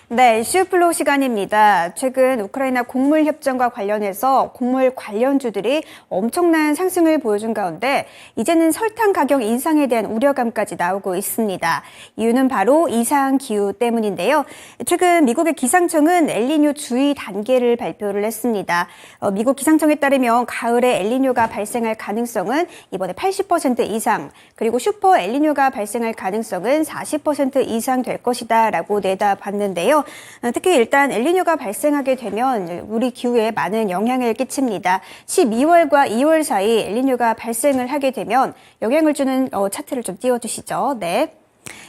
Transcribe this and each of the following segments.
네, 이슈플로우 시간입니다. 최근 우크라이나 곡물 협정과 관련해서 곡물 관련주들이 엄청난 상승을 보여준 가운데 이제는 설탕 가격 인상에 대한 우려감까지 나오고 있습니다. 이유는 바로 이상 기후 때문인데요. 최근 미국의 기상청은 엘니뇨 주의 단계를 발표를 했습니다. 미국 기상청에 따르면 가을에 엘니뇨가 발생할 가능성은 이번에 80% 이상, 그리고 슈퍼 엘니뇨가 발생할 가능성은 40% 이상 될 것이다라고 내다봤는데요. 특히 일단 엘니뇨가 발생하게 되면 우리 기후에 많은 영향을 끼칩니다. 12월과 2월 사이 엘니뇨가 발생을 하게 되면 영향을 주는 차트를 좀 띄워주시죠. 네.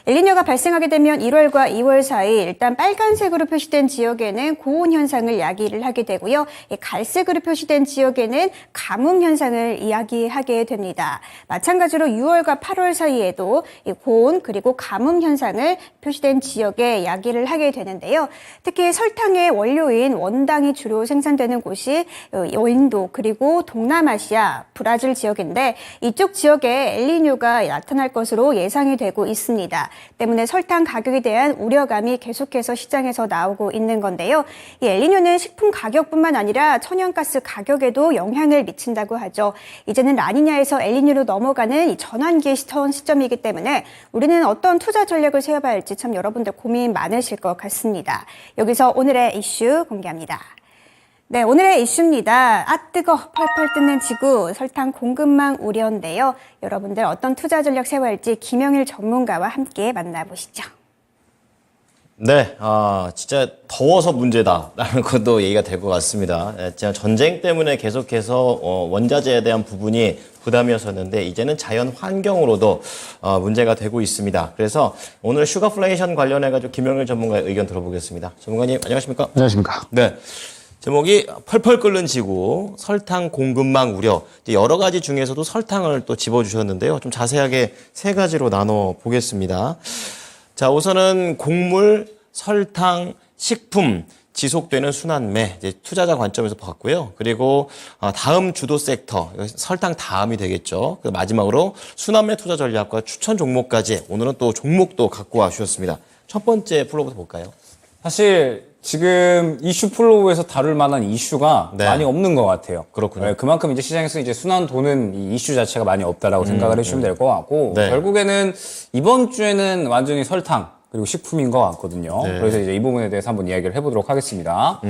엘니뇨가 발생하게 되면 1월과 2월 사이 일단 빨간색으로 표시된 지역에는 고온 현상을 야기를 하게 되고요. 갈색으로 표시된 지역에는 가뭄 현상을 이야기하게 됩니다. 마찬가지로 6월과 8월 사이에도 고온 그리고 가뭄 현상을 표시된 지역에 야기를 하게 되는데요. 특히 설탕의 원료인 원당이 주로 생산되는 곳이 인도 그리고 동남아시아, 브라질 지역인데 이쪽 지역에 엘니뇨가 나타날 것으로 예상이 되고 있습니다. 때문에 설탕 가격에 대한 우려감이 계속해서 시장에서 나오고 있는 건데요. 이 엘니뇨는 식품 가격뿐만 아니라 천연가스 가격에도 영향을 미친다고 하죠. 이제는 라니냐에서 엘니뇨로 넘어가는 이 전환기의 시점이기 때문에 우리는 어떤 투자 전략을 세워봐야 할지 참 여러분들 고민 많으실 것 같습니다. 여기서 오늘의 이슈 공개합니다. 네, 오늘의 이슈입니다. 뜨거 펄펄 뜯는 지구 설탕 공급망 우려인데요. 여러분들 어떤 투자 전략 세워야 할지 김영일 전문가와 함께 만나보시죠. 네, 진짜 더워서 문제다라는 것도 얘기가 될 것 같습니다. 진짜 전쟁 때문에 계속해서 원자재에 대한 부분이 부담이었었는데 이제는 자연 환경으로도 문제가 되고 있습니다. 그래서 오늘 슈거플레이션 관련해가지고 김영일 전문가의 의견 들어보겠습니다. 전문가님 안녕하십니까? 안녕하십니까? 네. 제목이 펄펄 끓는 지구, 설탕 공급망 우려. 여러 가지 중에서도 설탕을 또 집어주셨는데요. 좀 자세하게 세 가지로 나눠 보겠습니다. 자, 우선은 곡물, 설탕, 식품, 지속되는 순환매, 이제 투자자 관점에서 봤고요. 그리고 다음 주도 섹터, 설탕 다음이 되겠죠. 마지막으로 순환매 투자 전략과 추천 종목까지 오늘은 또 종목도 갖고 와 주셨습니다. 첫 번째 플로부터 볼까요? 사실 지금 이슈 플로우에서 다룰 만한 이슈가 네. 많이 없는 것 같아요. 그렇군요. 네, 그만큼 이제 시장에서 이제 순환 도는 이 이슈 자체가 많이 없다라고 생각을 해주시면 될 것 같고 네. 결국에는 이번 주에는 완전히 설탕 그리고 식품인 것 같거든요. 네. 그래서 이제 이 부분에 대해서 한번 이야기를 해보도록 하겠습니다.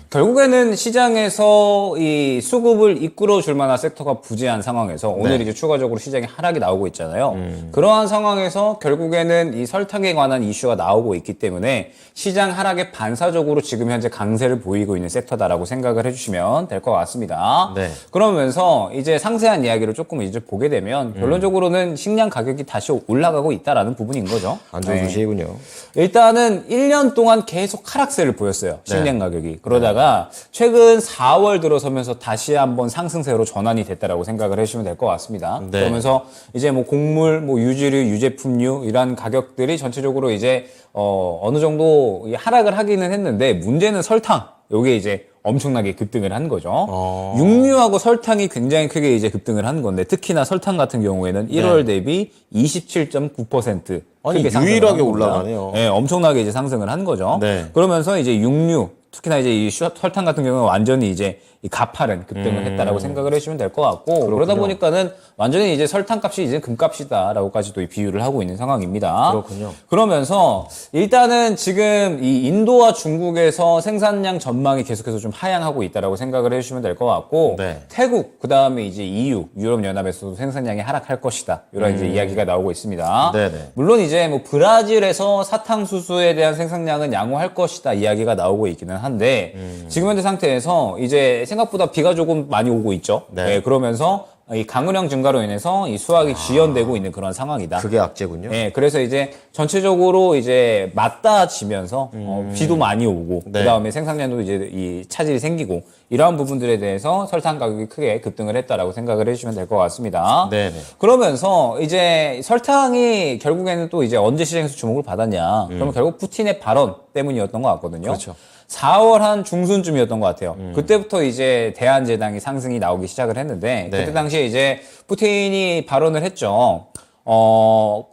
결국에는 시장에서 이 수급을 이끌어 줄 만한 섹터가 부재한 상황에서 오늘 이제 추가적으로 시장에 하락이 나오고 있잖아요. 그러한 상황에서 결국에는 이 설탕에 관한 이슈가 나오고 있기 때문에 시장 하락에 반사적으로 지금 현재 강세를 보이고 있는 섹터다라고 생각을 해주시면 될 것 같습니다. 네. 그러면서 이제 상세한 이야기를 조금 이제 보게 되면 결론적으로는 식량 가격이 다시 올라가고 있다라는 부분인 거죠. 안 좋은 소식이군요. 일단은 1년 동안 계속 하락세를 보였어요. 식량 가격이. 그러다가 최근 4월 들어서면서 다시 한번 상승세로 전환이 됐다라고 생각을 해주시면 될 것 같습니다. 네. 그러면서 이제 뭐 곡물, 뭐 유지류, 유제품류 이런 가격들이 전체적으로 이제 어느 정도 하락을 하기는 했는데 문제는 설탕. 요게 이제 엄청나게 급등을 한 거죠. 육류하고 설탕이 굉장히 크게 이제 급등을 한 건데 특히나 설탕 같은 경우에는 1월 대비 27.9% 아니, 크게 상승을 유일하게 한 겁니다. 올라가네요. 네, 엄청나게 이제 상승을 한 거죠. 네. 그러면서 이제 육류, 특히나 이제 이 설탕 같은 경우는 완전히 이제 이 가파른 급등을 했다라고 생각을 해주시면 될 것 같고 그러다 보니까는 완전히 이제 설탕값이 이제 금값이다라고까지도 비유를 하고 있는 상황입니다. 그렇군요. 그러면서 일단은 지금 이 인도와 중국에서 생산량 전망이 계속해서 좀 하향하고 있다라고 생각을 해주시면 될 것 같고 네. 태국 그다음에 이제 EU 유럽연합에서도 생산량이 하락할 것이다 이런 이제 이야기가 나오고 있습니다. 네네. 물론 이제 뭐 브라질에서 사탕수수에 대한 생산량은 양호할 것이다 이야기가 나오고 있기는 한데 지금 현재 상태에서 이제 생각보다 비가 조금 많이 오고 있죠. 네. 네, 그러면서 이 강우량 증가로 인해서 이 수확이 지연되고 있는 그런 상황이다. 그게 악재군요. 네, 그래서 이제 전체적으로 이제 맞닿아지면서 비도 많이 오고 네. 그다음에 생산량도 이제 이 차질이 생기고 이러한 부분들에 대해서 설탕 가격이 크게 급등을 했다라고 생각을 해주시면 될 것 같습니다. 네네. 그러면서 이제 설탕이 결국에는 또 이제 언제 시장에서 주목을 받았냐? 그러면 결국 푸틴의 발언 때문이었던 것 같거든요. 그렇죠. 4월 한 중순쯤이었던 것 같아요. 그때부터 이제 대한제당이 상승이 나오기 시작을 했는데 네. 그때 당시에 이제 푸틴이 발언을 했죠.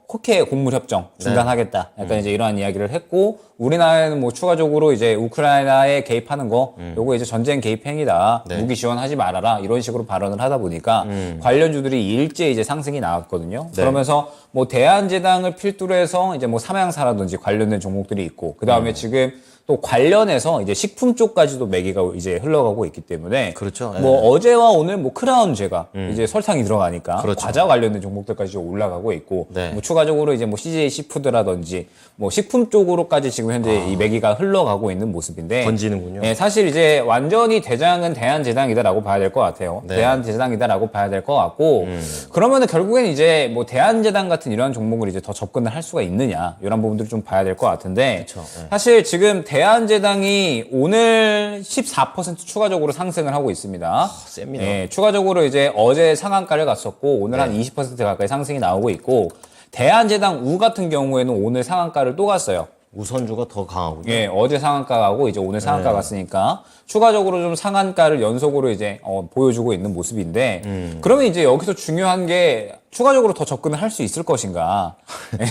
코케 곡물 협정 중단하겠다. 약간 이제 이러한 이야기를 했고, 우리나라는 뭐 추가적으로 이제 우크라이나에 개입하는 거, 요거 이제 전쟁 개입 행위다. 네. 무기 지원하지 말아라. 이런 식으로 발언을 하다 보니까 관련주들이 일제 이제 상승이 나왔거든요. 네. 그러면서 뭐 대한제당을 필두로 해서 이제 뭐 삼양사라든지 관련된 종목들이 있고, 그 다음에 지금 또 관련해서 이제 식품 쪽까지도 매기가 이제 흘러가고 있기 때문에 그렇죠. 뭐 어제와 오늘 뭐 크라운제가 이제 설탕이 들어가니까 그렇죠. 과자 관련된 종목들까지 올라가고 있고 네. 뭐 추가적으로 이제 뭐 CJ 시푸드라든지 뭐 식품 쪽으로까지 지금 현재 이 매기가 흘러가고 있는 모습인데 번지는군요. 예, 사실 이제 완전히 대장은 대한제당이다라고 봐야 될 것 같아요. 네. 대한제당이다라고 봐야 될 것 같고 그러면은 결국엔 이제 뭐 대한제당 같은 이러한 종목을 이제 더 접근을 할 수가 있느냐 이런 부분들을 좀 봐야 될 것 같은데 그렇죠. 네. 사실 지금 대한제당이 오늘 14% 추가적으로 상승을 하고 있습니다. 셉니다. 예, 추가적으로 이제 어제 상한가를 갔었고 오늘 한 20% 가까이 상승이 나오고 있고 대한제당 우 같은 경우에는 오늘 상한가를 또 갔어요. 우선주가 더 강하군요. 예, 어제 상한가 가고 이제 오늘 상한가 갔으니까 추가적으로 좀 상한가를 연속으로 이제 보여주고 있는 모습인데 그러면 이제 여기서 중요한 게 추가적으로 더 접근을 할 수 있을 것인가?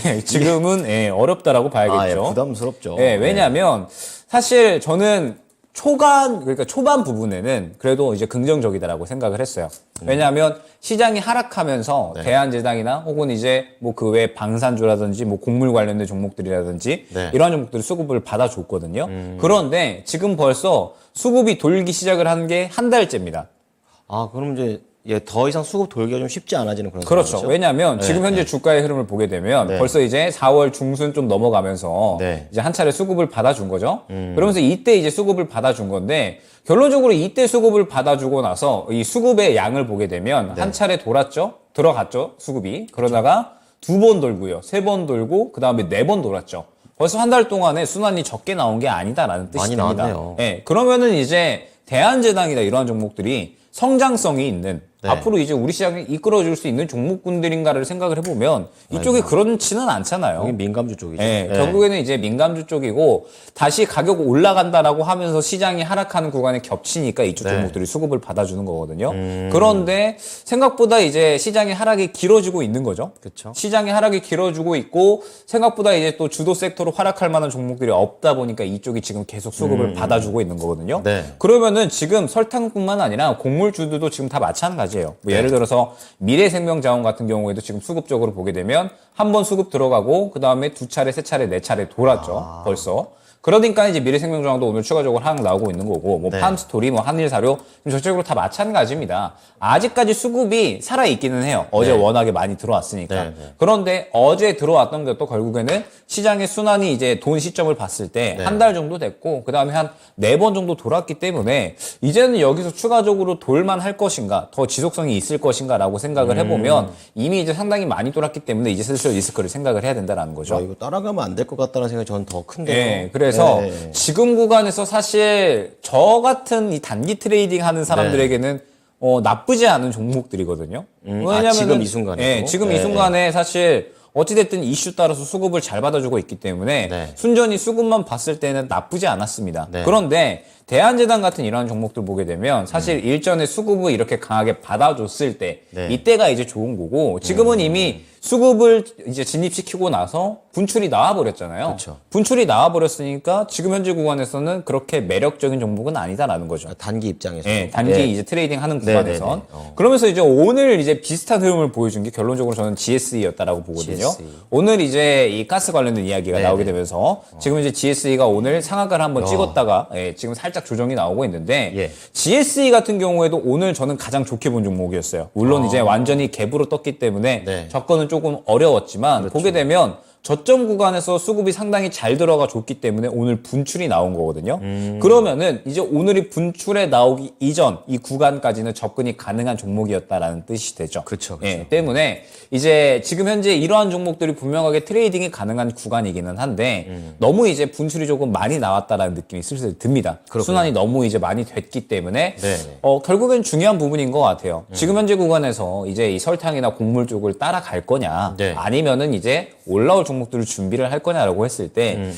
예, 지금은 예, 어렵다라고 봐야겠죠. 부담스럽죠. 예, 왜냐하면 사실 저는 그러니까 초반 부분에는 그래도 이제 긍정적이다라고 생각을 했어요. 왜냐하면 시장이 하락하면서 대한제당이나 혹은 이제 뭐 그 외 방산주라든지 뭐 곡물 관련된 종목들이라든지 네. 이러한 종목들이 수급을 받아줬거든요. 그런데 지금 벌써 수급이 돌기 시작을 한 게 한 달째입니다. 아, 그럼 이제 더 이상 수급 돌기가 좀 쉽지 않아지는 그런 그렇죠. 상황이죠? 왜냐하면 지금 현재 주가의 흐름을 보게 되면 네. 벌써 이제 4월 중순 좀 넘어가면서 네. 이제 한 차례 수급을 받아준 거죠. 그러면서 이때 이제 수급을 받아준 건데 결론적으로 이때 수급을 받아주고 나서 이 수급의 양을 보게 되면 한 차례 들어갔죠. 수급이. 그러다가 2번 돌고요. 3번 돌고 그다음에 4번 돌았죠. 벌써 한 달 동안에 순환이 적게 나온 게 아니다라는 뜻이 많이 됩니다. 나왔네요. 예. 그러면은 이제 대한제당이나 이러한 종목들이 성장성이 있는 네. 앞으로 이제 우리 시장을 이끌어줄 수 있는 종목군들인가를 생각을 해보면 이쪽이 그렇지는 않잖아요. 여기 민감주 쪽이죠. 예, 네. 결국에는 이제 민감주 쪽이고 다시 가격 올라간다라고 하면서 시장이 하락하는 구간에 겹치니까 이쪽 네. 종목들이 수급을 받아주는 거거든요. 그런데 생각보다 이제 시장의 하락이 길어지고 있는 거죠. 그쵸. 시장의 하락이 길어지고 있고 생각보다 이제 또 주도 섹터로 하락할 만한 종목들이 없다 보니까 이쪽이 지금 계속 수급을 받아주고 있는 거거든요. 네. 그러면은 지금 설탕뿐만 아니라 곡물주들도 지금 다 마찬가지예요. 뭐 예를 들어서 미래생명자원 같은 경우에도 지금 수급적으로 보게 되면 한 번 수급 들어가고 그 다음에 2차례, 3차례, 4차례 돌았죠. 벌써. 그러니까 이제 미래생명자원도 오늘 추가적으로 하락 나오고 있는 거고 뭐 네. 팜스토리, 뭐 한일사료 전체적으로 다 마찬가지입니다. 아직까지 수급이 살아 있기는 해요. 어제 네. 워낙에 많이 들어왔으니까. 네, 네. 그런데 어제 들어왔던 것도 결국에는 시장의 순환이 이제 돈 시점을 봤을 때 한 달 정도 됐고 그 다음에 한 4번 정도 돌았기 때문에 이제는 여기서 추가적으로 돌만 할 것인가 더 지속성이 있을 것인가라고 생각을 해보면 이미 이제 상당히 많이 돌았기 때문에 이제 슬슬 리스크를 생각을 해야 된다는 거죠. 이거 따라가면 안 될 것 같다는 생각이 저는 더 큰데요. 네, 그래서 네. 지금 구간에서 사실 저 같은 이 단기 트레이딩 하는 사람들에게는 나쁘지 않은 종목들이거든요. 지금 이 순간에도? 네, 지금 이 네. 순간에 사실 어찌됐든 이슈 따라서 수급을 잘 받아주고 있기 때문에 네. 순전히 수급만 봤을 때는 나쁘지 않았습니다. 네. 그런데 대한제당 같은 이런 종목들 보게 되면 사실 일전에 수급을 이렇게 강하게 받아줬을 때 네. 이때가 이제 좋은 거고 지금은 이미 수급을 이제 진입시키고 나서 분출이 나와버렸잖아요. 그쵸. 분출이 나와버렸으니까 지금 현재 구간에서는 그렇게 매력적인 종목은 아니다라는 거죠. 단기 입장에서. 예, 단기 이제 트레이딩 하는 네, 구간에선. 네, 네. 그러면서 이제 오늘 이제 비슷한 흐름을 보여준 게 결론적으로 저는 GSE였다라고 보거든요. GSE. 오늘 이제 이 가스 관련된 이야기가 네, 나오게 네. 되면서 지금 이제 GSE가 오늘 상한가를 한번 찍었다가 지금 살짝 조정이 나오고 있는데 예. GSE 같은 경우에도 오늘 저는 가장 좋게 본 종목이었어요. 물론 이제 완전히 갭으로 떴기 때문에 네. 접근은 조금 어려웠지만 보게 되면 저점 구간에서 수급이 상당히 잘 들어가 줬기 때문에 오늘 분출이 나온 거거든요. 그러면은 이제 오늘이 분출에 나오기 이전 이 구간까지는 접근이 가능한 종목이었다라는 뜻이 되죠. 그쵸. 예, 때문에 이제 지금 현재 이러한 종목들이 분명하게 트레이딩이 가능한 구간이기는 한데 너무 이제 분출이 조금 많이 나왔다라는 느낌이 슬슬 듭니다. 순환이 너무 이제 많이 됐기 때문에 네. 결국엔 중요한 부분인 것 같아요. 지금 현재 구간에서 이제 이 설탕이나 곡물 쪽을 따라갈 거냐 네. 아니면은 이제 올라올 종목들을 준비를 할 거냐라고 했을 때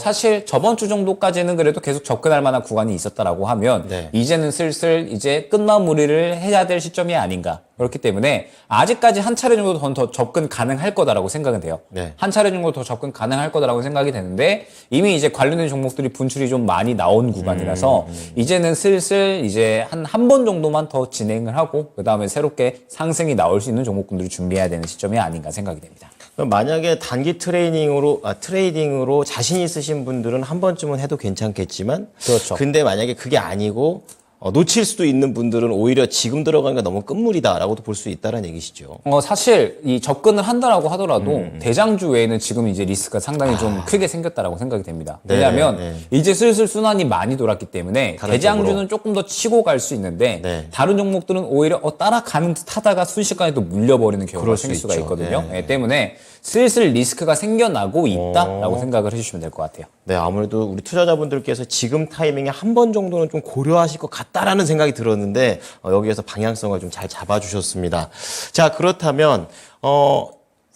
사실 저번 주 정도까지는 그래도 계속 접근할 만한 구간이 있었다라고 하면 네. 이제는 슬슬 이제 끝마무리를 해야 될 시점이 아닌가. 그렇기 때문에 아직까지 한 차례 정도 더 접근 가능할 거다라고 생각은 돼요. 네. 한 차례 정도 더 접근 가능할 거다라고 생각이 되는데 이미 이제 관련된 종목들이 분출이 좀 많이 나온 구간이라서 이제는 슬슬 이제 한 번 정도만 더 진행을 하고 그다음에 새롭게 상승이 나올 수 있는 종목군들을 준비해야 되는 시점이 아닌가 생각이 됩니다. 그럼 만약에 단기 트레이딩으로 자신 있으신 분들은 한 번쯤은 해도 괜찮겠지만, 그렇죠. 근데 만약에 그게 아니고 놓칠 수도 있는 분들은 오히려 지금 들어가는 게 너무 끝물이다라고도 볼 수 있다는 얘기시죠. 사실 이 접근을 한다라고 하더라도 대장주 외에는 지금 이제 리스크가 상당히 좀 크게 생겼다라고 생각이 됩니다. 네, 왜냐하면 네. 이제 슬슬 순환이 많이 돌았기 때문에 다른 대장주는 쪽으로. 조금 더 치고 갈 수 있는데 네. 다른 종목들은 오히려 따라가는 듯 하다가 순식간에 또 물려버리는 경우가 그럴 수 생길 수가 있죠. 있거든요. 네. 때문에 슬슬 리스크가 생겨나고 있다라고 생각을 해주시면 될 것 같아요. 네, 아무래도 우리 투자자분들께서 지금 타이밍에 한 번 정도는 좀 고려하실 것 같다라는 생각이 들었는데 여기에서 방향성을 좀 잘 잡아주셨습니다. 자, 그렇다면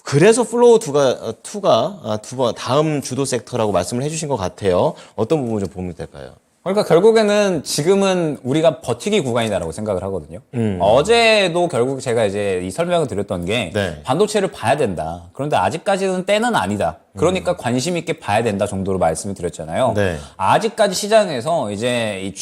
그래서 플로우 2가 두 번 다음 주도 섹터라고 말씀을 해주신 것 같아요. 어떤 부분 좀 보면 될까요? 그러니까 결국에는 지금은 우리가 버티기 구간이다라고 생각을 하거든요. 어제도 결국 제가 이제 이 설명을 드렸던 게 네. 반도체를 봐야 된다. 그런데 아직까지는 때는 아니다. 그러니까 관심 있게 봐야 된다 정도로 말씀을 드렸잖아요. 네. 아직까지 시장에서 이제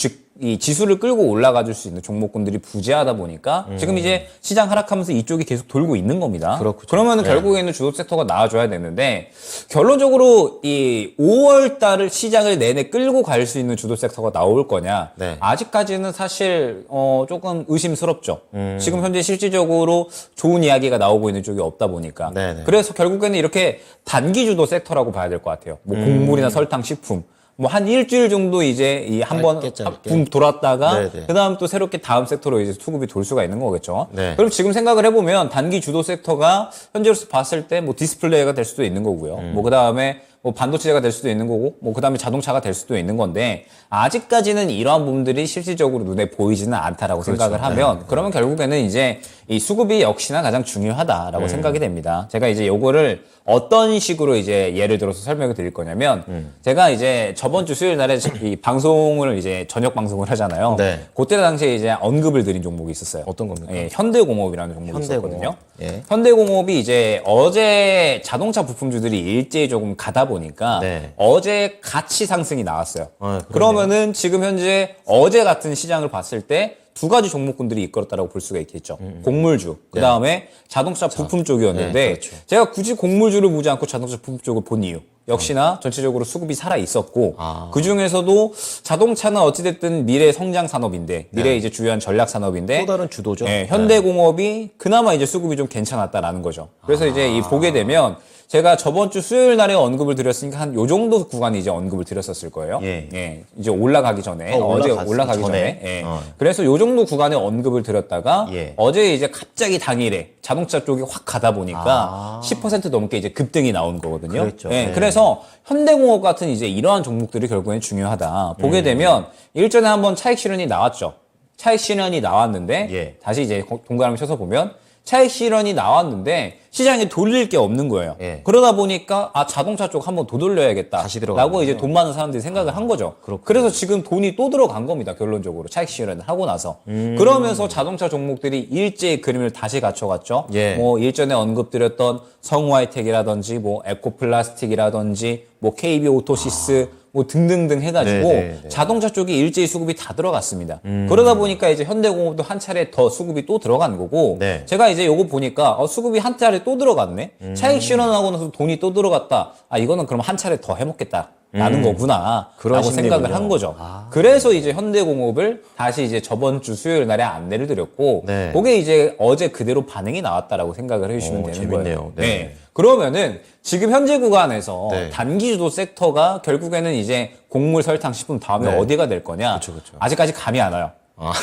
이 지수를 끌고 올라가 줄 수 있는 종목군들이 부재하다 보니까 지금 이제 시장 하락하면서 이쪽이 계속 돌고 있는 겁니다. 그렇군요. 그러면은 네. 결국에는 주도 섹터가 나와줘야 되는데 결론적으로 이 5월 달을 시장을 내내 끌고 갈 수 있는 주도 섹터가 나올 거냐? 네. 아직까지는 사실 조금 의심스럽죠. 지금 현재 실질적으로 좋은 이야기가 나오고 있는 쪽이 없다 보니까. 네네. 그래서 결국에는 이렇게 단기 주도 섹터라고 봐야 될 것 같아요. 뭐 곡물이나 설탕, 식품. 뭐 한 일주일 정도 이제 이 한번 짧게. 붐 돌았다가 네네. 그다음 또 새롭게 다음 섹터로 이제 수급이 돌 수가 있는 거겠죠. 네. 그럼 지금 생각을 해보면 단기 주도 섹터가 현재로서 봤을 때 뭐 디스플레이가 될 수도 있는 거고요. 뭐 그다음에 뭐 반도체가 될 수도 있는 거고, 뭐 그다음에 자동차가 될 수도 있는 건데 아직까지는 이러한 부분들이 실질적으로 눈에 보이지는 않다라고 생각을 하면 그러면 결국에는 이제 이 수급이 역시나 가장 중요하다라고 생각이 됩니다. 제가 이제 요거를 어떤 식으로 이제 예를 들어서 설명을 드릴 거냐면 제가 이제 저번 주 수요일 날에 이 방송을 이제 저녁 방송을 하잖아요. 네. 그때 당시에 이제 언급을 드린 종목이 있었어요. 어떤 겁니까? 예, 현대공업이라는 종목이 현대공업. 있었거든요. 예. 현대공업이 이제 어제 자동차 부품주들이 일제히 조금 가다 보니까 네. 어제 같이 상승이 나왔어요. 그러네요. 그러면은 지금 현재 어제 같은 시장을 봤을 때 두 가지 종목군들이 이끌었다고 볼 수가 있겠죠. 곡물주, 그 다음에 자동차 부품 쪽이었는데 네, 그렇죠. 제가 굳이 곡물주를 보지 않고 자동차 부품 쪽을 본 이유. 역시나 전체적으로 수급이 살아 있었고 그 중에서도 자동차는 어찌됐든 미래 성장 산업인데 미래 이제 주요한 전략 산업인데 또 다른 주도죠. 네, 현대공업이 그나마 이제 수급이 좀 괜찮았다라는 거죠. 그래서 이제 이 보게 되면 제가 저번 주 수요일 날에 언급을 드렸으니까 한 요 정도 구간이 이제 언급을 드렸었을 거예요. 예. 이제 올라가기 전에 어제 올라갔을 올라가기 전에. 전에. 예. 그래서 요 정도 구간에 언급을 드렸다가 예. 어제 이제 갑자기 당일에 자동차 쪽이 확 가다 보니까 10% 넘게 이제 급등이 나온 거거든요. 그랬죠. 예. 네. 그래서 현대공업 같은 이제 이러한 종목들이 결국엔 중요하다. 보게 되면 일전에 한번 차익 실현이 나왔죠. 차익 실현이 나왔는데 예. 다시 이제 동그라미 쳐서 보면 차익 실현이 나왔는데 시장에 돌릴 게 없는 거예요. 예. 그러다 보니까 자동차 쪽 한번 더 돌려야겠다. 다시 들어가는 라고 이제 돈 많은 사람들이 생각을 한 거죠. 그래서 지금 돈이 또 들어간 겁니다. 결론적으로 차익 실현을 하고 나서. 그러면서 자동차 종목들이 일제히 그림을 다시 갖춰갔죠. 예. 뭐 일전에 언급드렸던 성우하이텍이라든지 뭐 에코플라스틱이라든지 뭐 KB 오토시스 뭐 등등등 해가지고 네. 자동차 쪽이 일제히 수급이 다 들어갔습니다. 그러다 보니까 이제 현대공업도 한 차례 더 수급이 또 들어간 거고 네. 제가 이제 요거 보니까 수급이 한 차례 또 들어갔네. 차익 실현하고 나서 돈이 또 들어갔다. 이거는 그럼 한 차례 더 해먹겠다. 라는 거구나. 그런 라고 생각을 심리군요. 한 거죠. 그래서 이제 현대공업을 다시 이제 저번 주 수요일 날에 안내를 드렸고 네. 그게 이제 어제 그대로 반응이 나왔다라고 생각을 해주시면 되는 재밌네요. 거예요. 네. 그러면은 지금 현재 구간에서 네. 단기 주도 섹터가 결국에는 이제 곡물, 설탕, 식품 다음에 네. 어디가 될 거냐? 그쵸. 아직까지 감이 안 와요.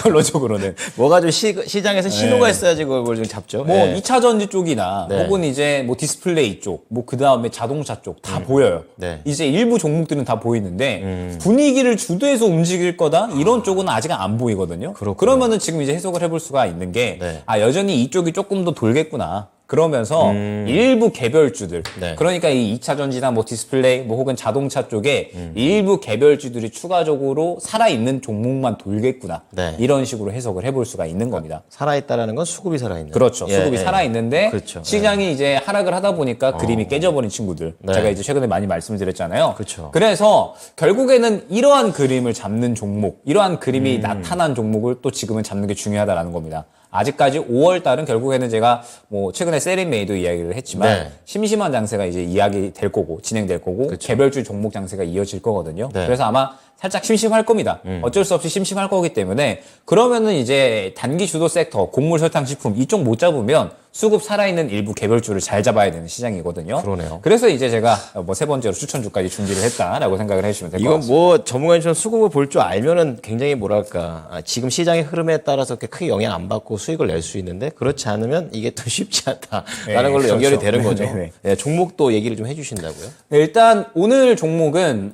결론적으로는. 뭐가 좀 시장에서 신호가 있어야지 그걸 좀 잡죠. 뭐 예. 2차 전지 쪽이나 네. 혹은 이제 뭐 디스플레이 쪽, 뭐 그 다음에 자동차 쪽 다 보여요. 네. 이제 일부 종목들은 다 보이는데 분위기를 주도해서 움직일 거다 이런 쪽은 아직 안 보이거든요. 그렇구나. 그러면은 지금 이제 해석을 해볼 수가 있는 게 네. 여전히 이쪽이 조금 더 돌겠구나. 그러면서 일부 개별주들, 네. 그러니까 이 2차 전지나 뭐 디스플레이, 뭐 혹은 자동차 쪽에 일부 개별주들이 추가적으로 살아있는 종목만 돌겠구나. 네. 이런 식으로 해석을 해볼 수가 있는 겁니다. 살아있다라는 건 수급이 살아있는. 그렇죠. 예, 수급이 예. 살아있는데 그렇죠. 시장이 이제 하락을 하다 보니까 그림이 깨져버린 친구들. 네. 제가 이제 최근에 많이 말씀드렸잖아요. 그렇죠. 그래서 결국에는 이러한 그림을 잡는 종목, 이러한 그림이 나타난 종목을 또 지금은 잡는 게 중요하다라는 겁니다. 아직까지 5월 달은 결국에는 제가 뭐 최근에 세린메이도 이야기를 했지만 네. 심심한 장세가 이제 이야기 될 거고 진행될 거고 그렇죠. 개별주 종목 장세가 이어질 거거든요. 네. 그래서 아마 살짝 심심할 겁니다. 어쩔 수 없이 심심할 거기 때문에 그러면은 이제 단기 주도 섹터, 곡물, 설탕, 식품 이쪽 못 잡으면 수급 살아있는 일부 개별주를 잘 잡아야 되는 시장이거든요. 그러네요. 그래서 이제 제가 뭐 세 번째로 추천주까지 준비를 했다라고 생각을 해주시면 될 것 이건 같습니다. 뭐 전문가님처럼 수급을 볼 줄 알면은 굉장히 뭐랄까 지금 시장의 흐름에 따라서 그렇게 크게 영향 안 받고 수익을 낼 수 있는데 그렇지 않으면 이게 또 쉽지 않다라는 네, 걸로 그렇죠. 연결이 되는 거죠. 네. 네, 종목도 얘기를 좀 해주신다고요? 네, 일단 오늘 종목은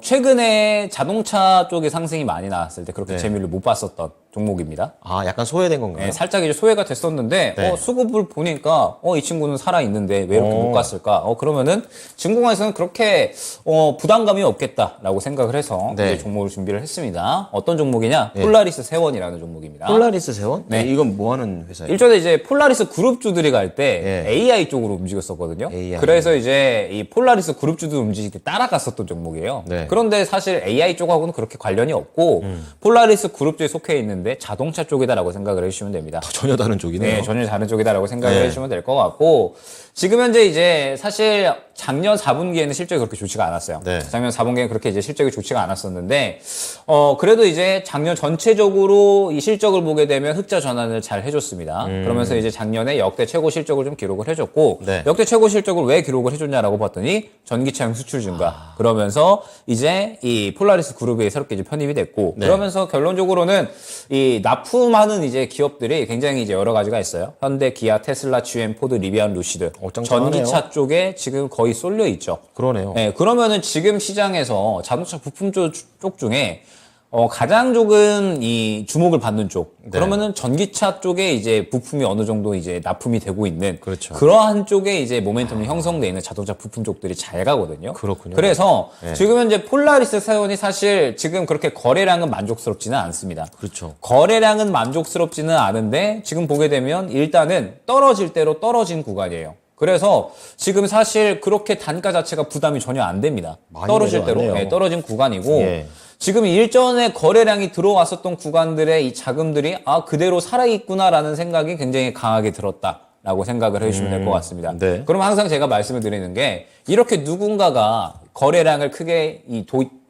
최근에 자동차 쪽에 상승이 많이 나왔을 때 그렇게 네. 재미를 못 봤었던 종목입니다. 아 약간 소외된 건가요? 네, 살짝 이제 소외가 됐었는데 네. 수급을 보니까 이 친구는 살아 있는데 왜 이렇게 못 갔을까? 그러면은 증권에서는 그렇게 부담감이 없겠다라고 생각을 해서 네. 이제 종목을 준비를 했습니다. 어떤 종목이냐? 폴라리스 세원이라는 종목입니다. 폴라리스 세원? 네. 이건 뭐 하는 회사예요? 일전에 이제 폴라리스 그룹주들이 갈 때 예. AI 쪽으로 움직였었거든요. AI. 그래서 이제 이 폴라리스 그룹주들 움직일 때 따라갔었던 종목이에요. 네. 그런데 사실 AI 쪽하고는 그렇게 관련이 없고 폴라리스 그룹주에 속해 있는데 자동차 쪽이다라고 생각을 해주시면 됩니다. 전혀 다른 쪽이네요. 네, 전혀 다른 쪽이다라고 생각을 네. 해주시면 될 것 같고 지금 현재 이제 사실 작년 4분기에는 실적이 그렇게 좋지가 않았어요. 네. 작년 4분기에는 그렇게 이제 실적이 좋지가 않았었는데 그래도 이제 작년 전체적으로 이 실적을 보게 되면 흑자 전환을 잘 해줬습니다. 그러면서 이제 작년에 역대 최고 실적을 좀 기록을 해줬고 네. 역대 최고 실적을 왜 기록을 해줬냐라고 봤더니 전기차용 수출 증가 그러면서 이제 이 폴라리스 그룹에 새롭게 이제 편입이 됐고 네. 그러면서 결론적으로는 이 납품하는 이제 기업들이 굉장히 이제 여러 가지가 있어요. 현대, 기아, 테슬라, GM, 포드, 리비안, 루시드 짱짱하네요. 전기차 쪽에 지금 거의 쏠려 있죠. 그러네요. 네, 그러면은 지금 시장에서 자동차 부품 쪽 중에 가장 조금 이 주목을 받는 쪽. 네. 그러면은 전기차 쪽에 이제 부품이 어느 정도 이제 납품이 되고 있는 그렇죠. 그러한 쪽에 이제 모멘텀이 형성돼 있는 자동차 부품 쪽들이 잘 가거든요. 그렇군요. 그래서 네. 지금 현재 폴라리스 세원이 사실 지금 그렇게 거래량은 만족스럽지는 않습니다. 그렇죠. 거래량은 만족스럽지는 않은데 지금 보게 되면 일단은 떨어질 대로 떨어진 구간이에요. 그래서 지금 사실 그렇게 단가 자체가 부담이 전혀 안 됩니다. 많이 떨어질 대로 내려왔네요. 떨어진 구간이고 예. 지금 일전에 거래량이 들어왔었던 구간들의 이 자금들이 그대로 살아있구나라는 생각이 굉장히 강하게 들었다라고 생각을 해주시면 될 것 같습니다. 네. 그럼 항상 제가 말씀을 드리는 게 이렇게 누군가가 거래량을 크게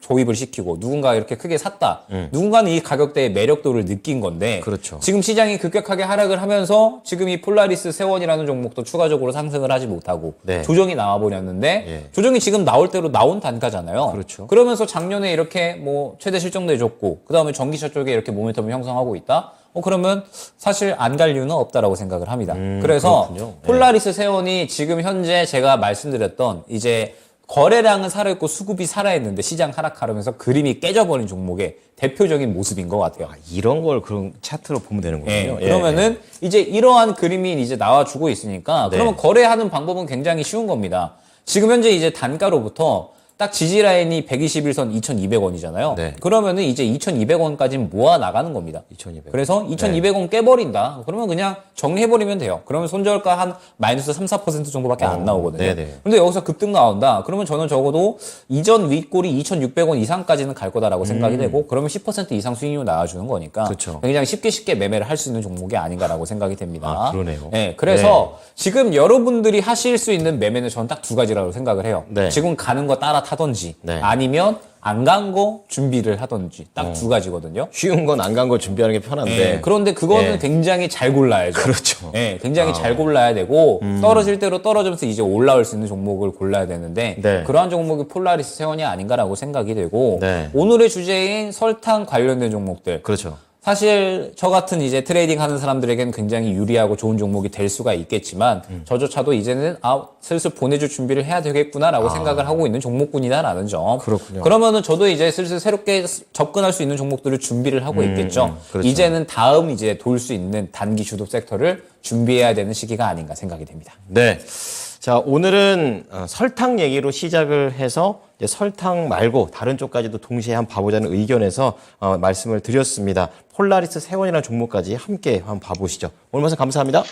조입을 시키고 누군가가 이렇게 크게 샀다. 누군가는 이 가격대의 매력도를 느낀 건데 그렇죠. 지금 시장이 급격하게 하락을 하면서 지금 이 폴라리스 세원이라는 종목도 추가적으로 상승을 하지 못하고 네. 조정이 나와버렸는데 예. 조정이 지금 나올 대로 나온 단가잖아요. 그렇죠. 그러면서 작년에 이렇게 뭐 최대 실적도 해줬고 그 다음에 전기차 쪽에 이렇게 모멘텀을 형성하고 있다. 그러면 사실 안 갈 이유는 없다라고 생각을 합니다. 그래서 그렇군요. 네. 폴라리스 세원이 지금 현재 제가 말씀드렸던 이제 거래량은 살아있고 수급이 살아있는데 시장 하락하면서 그림이 깨져버린 종목의 대표적인 모습인 것 같아요. 이런 걸 그런 차트로 보면 되는 예, 거군요. 그러면은 이제 이러한 그림이 이제 나와주고 있으니까 네. 그러면 거래하는 방법은 굉장히 쉬운 겁니다. 지금 현재 이제 단가로부터 딱 지지라인이 121선 2,200원이잖아요. 네. 그러면은 이제 2,200원까지 모아 나가는 겁니다. 2,200원. 그래서 2,200원 깨버린다. 그러면 그냥 정리해버리면 돼요. 그러면 손절가 한 마이너스 3, 4% 정도밖에 안 나오거든요. 네네. 근데 여기서 급등 나온다. 그러면 저는 적어도 이전 윗골이 2,600원 이상까지는 갈 거다라고 생각이 되고 그러면 10% 이상 수익률 나와주는 거니까 그렇죠. 굉장히 쉽게 매매를 할 수 있는 종목이 아닌가라고 생각이 됩니다. 그러네요. 네, 그래서 지금 여러분들이 하실 수 있는 매매는 저는 딱 두 가지라고 생각을 해요. 네. 지금 가는 거 따라 타던지 네. 아니면 안 간 거 준비를 하던지 딱 두 가지거든요. 쉬운 건 안 간 거 준비하는 게 편한데. 네, 그런데 그거는 네. 굉장히 잘 골라야죠. 그렇죠. 네, 굉장히 잘 골라야 되고 떨어질 대로 떨어지면서 이제 올라올 수 있는 종목을 골라야 되는데 네. 그러한 종목이 폴라리스 세원이 아닌가라고 생각이 되고 네. 오늘의 주제인 설탕 관련된 종목들 그렇죠. 사실 저 같은 이제 트레이딩 하는 사람들에게는 굉장히 유리하고 좋은 종목이 될 수가 있겠지만 저조차도 이제는 슬슬 보내줄 준비를 해야 되겠구나라고 생각을 하고 있는 종목군이다라는 점. 그렇군요. 그러면은 저도 이제 슬슬 새롭게 접근할 수 있는 종목들을 준비를 하고 있겠죠. 그렇죠. 이제는 다음 이제 돌 수 있는 단기 주도 섹터를 준비해야 되는 시기가 아닌가 생각이 됩니다. 네. 자, 오늘은 설탕 얘기로 시작을 해서 이제 설탕 말고 다른 쪽까지도 동시에 한번 봐보자는 의견에서 말씀을 드렸습니다. 폴라리스 세원이라는 종목까지 함께 한번 봐보시죠. 오늘 말씀 감사합니다.